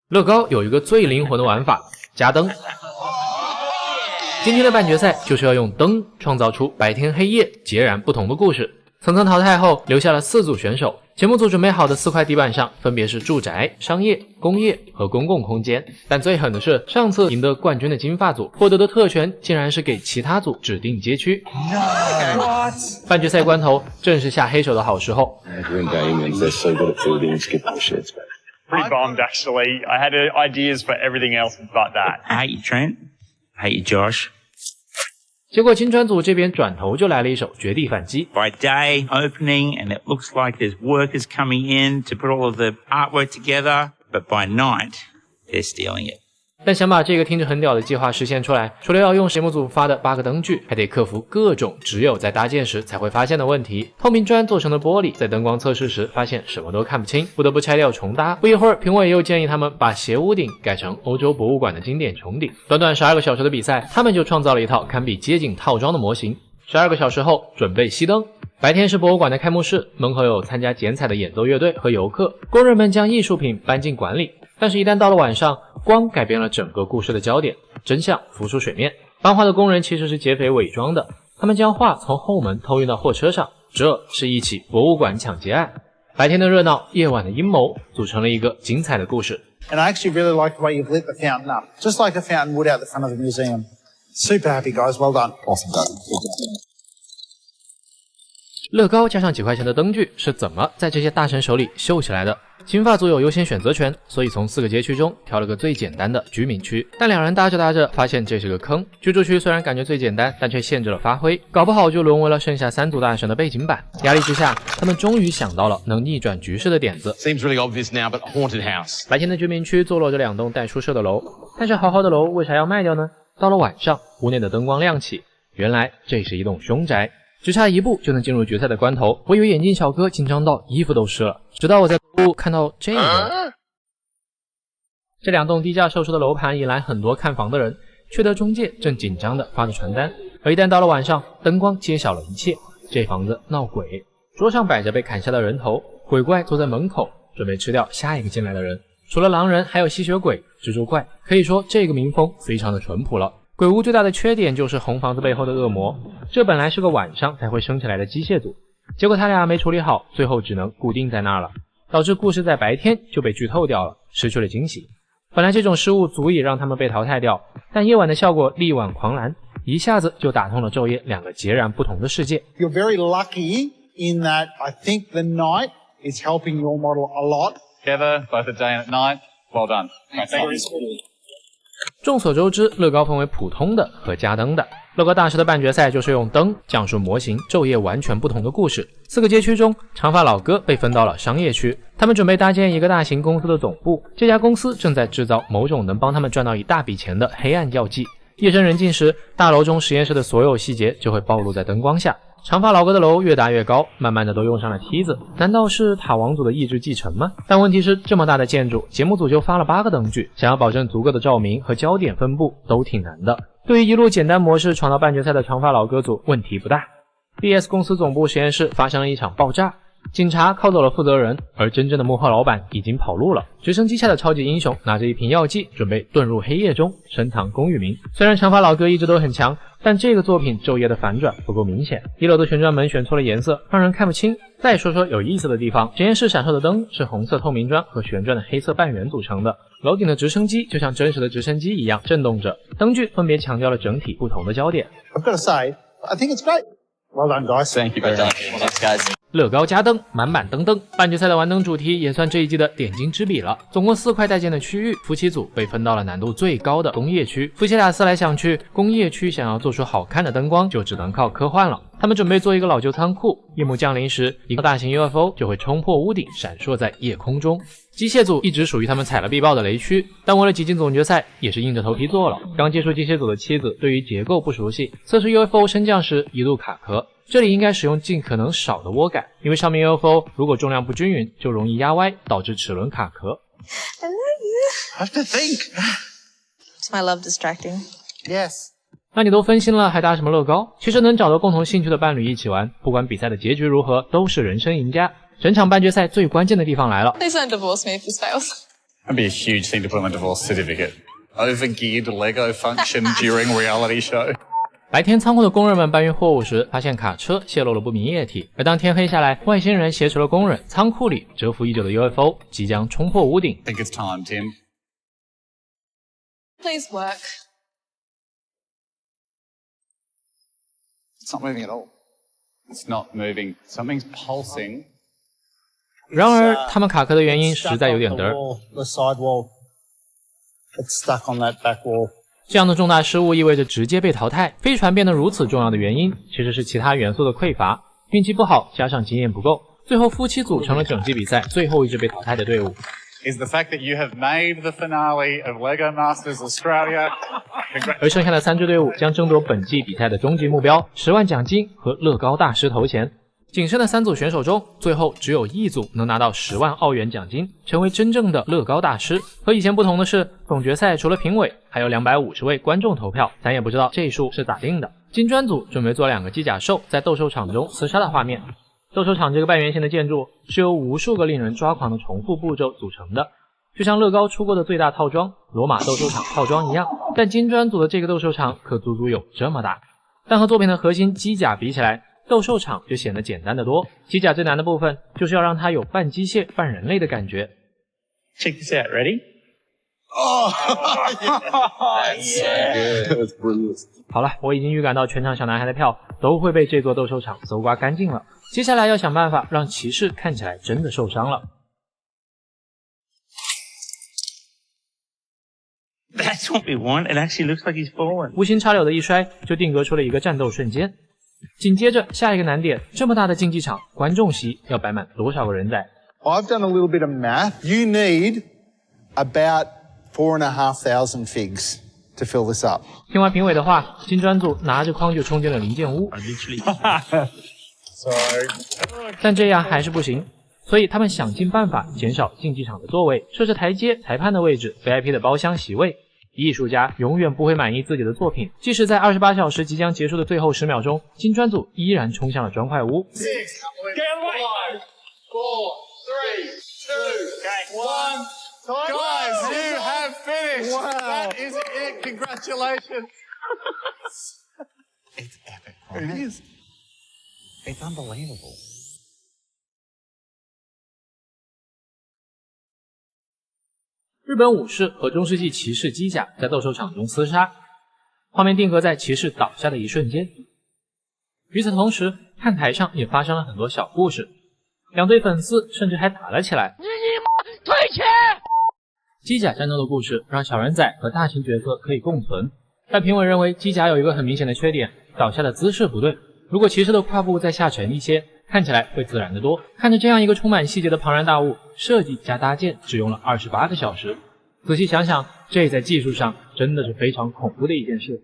乐高有一个最灵魂的玩法，加灯。今天的半决赛就是要用灯创造出白天黑夜截然不同的故事。层层淘汰后，留下了4组选手。节目组准备好的4块地板上分别是住宅、商业、工业和公共空间。但最狠的是，上次赢得冠军的金发组获得的特权竟然是给其他组指定街区。半决赛关头，正是下黑手的好时候。Pretty bombed, actually. I had ideas for everything else but that. I hate you, Trent. I hate you, Josh. 结果金砖组这边转头就来了一手绝地反击。By day, opening, and it looks like there's workers coming in to put all of the artwork together. But by night, they're stealing it. 但想把这个听着很屌的计划实现出来，除了要用节目组发的8个灯具，还得克服各种只有在搭建时才会发现的问题。透明砖做成的玻璃，在灯光测试时发现什么都看不清，不得不拆掉重搭。不一会儿，评委又建议他们把斜屋顶改成欧洲博物馆的经典穹顶。短短12个小时的比赛，他们就创造了一套堪比街景套装的模型。12个小时后，准备熄灯。白天是博物馆的开幕式，门口有参加剪彩的演奏乐队和游客，工人们将艺术品搬进馆里。但是，一旦到了晚上，光改变了整个故事的焦点，真相浮出水面。搬画的工人其实是劫匪伪装的，他们将画从后门偷运到货车上，这是一起博物馆抢劫案。白天的热闹，夜晚的阴谋，组成了一个精彩的故事。 And I actually really like the way you've lit the fountain up, just like a fountain would out the front of the museum. Super happy, guys. Well done. Awesome, guys. 乐高加上几块钱的灯具是怎么在这些大神手里秀起来的？金发组有优先选择权，所以从4个街区中挑了个最简单的居民区。但两人搭着搭着发现这是个坑。居住区虽然感觉最简单，但却限制了发挥，搞不好就沦为了剩下3组大神的背景板。压力之下，他们终于想到了能逆转局势的点子。Seems really obvious now, but haunted house. 白天的居民区坐落着2栋带宿舍的楼，但是好好的楼为啥要卖掉呢？到了晚上，屋内的灯光亮起，原来这是一栋凶宅。只差1步就能进入决赛的关头，我以为眼镜小哥紧张到衣服都湿了，直到我在看到这个。这2栋低价售出的楼盘引来很多看房的人，却得中介正紧张地发着传单。而一旦到了晚上，灯光揭晓了一切，这房子闹鬼，桌上摆着被砍下的人头，鬼怪坐在门口，准备吃掉下一个进来的人。除了狼人，还有吸血鬼、蜘蛛怪，可以说这个民风非常的淳朴了。鬼屋最大的缺点就是红房子背后的恶魔，这本来是个晚上才会升起来的机械组，结果他俩没处理好，最后只能固定在那儿了，导致故事在白天就被剧透掉了，失去了惊喜。本来这种失误足以让他们被淘汰掉，但夜晚的效果力挽狂澜，一下子就打通了昼夜2个截然不同的世界。 You're very lucky in that I think the night is helping your model a lot. Together, both at day and at night. Well done. Thank you. 众所周知，乐高分为普通的和加灯的。乐高大师的半决赛就是用灯讲述模型昼夜完全不同的故事。4个街区中，长发老哥被分到了商业区，他们准备搭建一个大型公司的总部。这家公司正在制造某种能帮他们赚到一大笔钱的黑暗药剂。夜深人静时，大楼中实验室的所有细节就会暴露在灯光下。长发老哥的楼越搭越高，慢慢的都用上了梯子，难道是塔王组的意志继承吗？但问题是，这么大的建筑，节目组就发了8个灯具，想要保证足够的照明和焦点分布都挺难的。对于一路简单模式闯到半决赛的长发老哥组，问题不大。BS 公司总部实验室发生了一场爆炸，警察铐走了负责人，而真正的幕后老板已经跑路了。直升机下的超级英雄拿着一瓶药剂，准备遁入黑夜中，深藏功与名。虽然长发老哥一直都很强，但这个作品昼夜的反转不够明显。1楼的旋转门选错了颜色，让人看不清。再说说有意思的地方，实验室闪烁的灯是红色透明砖和旋转的黑色半圆组成的。楼顶的直升机就像真实的直升机一样震动着，灯具分别强调了整体不同的焦点。 I've got to say, I think it's great. Well done, guys. Thank you very much. Thanks, guys. 乐高加灯，满满登登。半决赛的玩灯主题也算这一季的点睛之笔了。总共4块待建的区域，夫妻组被分到了难度最高的工业区。夫妻俩思来想去，工业区想要做出好看的灯光，就只能靠科幻了。他们准备做一个老旧仓库，夜幕降临时，一个大型 UFO 就会冲破屋顶，闪烁在夜空中。机械组一直属于他们踩了必爆的雷区，但为了挤进总决赛，也是硬着头皮做了。刚接触机械组的妻子对于结构不熟悉，测试 UFO 升降时一度卡壳。这里应该使用尽可能少的涡杆，因为上面 UFO 如果重量不均匀，就容易压歪，导致齿轮卡壳。I have to think. Is my love distracting? Yes. 那你都分心了，还搭什么乐高？其实能找到共同兴趣的伴侣一起玩，不管比赛的结局如何，都是人生赢家。整场半决赛最关键的地方来了。 Please don't divorce me if this fails. That'd be a huge thing to put on a divorce certificate. Overgeared Lego function during reality show. 白天仓库的工人们搬运货物时，发现卡车泄露了不明液体，而当天黑下来，外星人挟持了工人，仓库里蛰伏已久的 UFO 即将冲破屋顶。I think it's time, Tim. Please work. It's not moving at all. It's not moving. Something's pulsing. 然而，他们卡壳的原因实在有点嘚儿。 The side wall. It's stuck on that back wall. 这样的重大失误意味着直接被淘汰。飞船变得如此重要的原因，其实是其他元素的匮乏，运气不好加上经验不够，最后夫妻组成了整季比赛最后一支被淘汰的队伍。Is the fact that you have made the finale of Lego Masters Australia. 而剩下的3支队伍将争夺本季比赛的终极目标10万奖金和乐高大师头衔。仅剩的3组选手中，最后只有1组能拿到10万澳元奖金，成为真正的乐高大师。和以前不同的是，总决赛除了评委，还有250位观众投票，咱也不知道这数是咋定的。金砖组准备做2个机甲兽在斗兽场中厮杀的画面。斗兽场这个半圆形的建筑是由无数个令人抓狂的重复步骤组成的，就像乐高出过的最大套装罗马斗兽场套装一样，但金砖组的这个斗兽场可足足有这么大。但和作品的核心机甲比起来，斗兽场就显得简单得多。机甲最难的部分就是要让它有半机械半人类的感觉。 Check this out. Ready? Oh, yeah. That's brilliant. 好了，我已经预感到全场小男孩的票都会被这座斗兽场搜刮干净了。接下来要想办法让骑士看起来真的受伤了。 That's what we want. It actually looks like he's fallen. 无心插柳的一摔，就定格出了一个战斗瞬间。紧接着下一个难点，这么大的竞技场，观众席要摆满多少个人在？ I've done a little bit of math. You need about 4,500 figs to fill this up. 听完评委的话，金砖组拿着筐就冲进了零件屋。 I literally. Sorry. 但这样还是不行，所以他们想尽办法减少竞技场的座位，设置台阶、裁判的位置、VIP 的包厢席位。艺术家永远不会满意自己的作品，即使在28小时即将结束的最后10秒钟，金砖组依然冲向了砖块屋。 6, 5, 4, 3, 2, 1. Guys, you have finished. Wow. That is it. Congratulations. It's epic. Right? It is. It's unbelievable. 日本武士和中世纪骑士机甲在斗兽场中厮杀，画面定格在骑士倒下的一瞬间。与此同时，看台上也发生了很多小故事，两队粉丝甚至还打了起来。你妈退钱！机甲战斗的故事让小人仔和大型角色可以共存，但评委认为机甲有一个很明显的缺点，倒下的姿势不对。如果骑士的胯部再下沉一些，看起来会自然得多。看着这样一个充满细节的庞然大物，设计加搭建只用了28个小时。仔细想想，这在技术上真的是非常恐怖的一件事。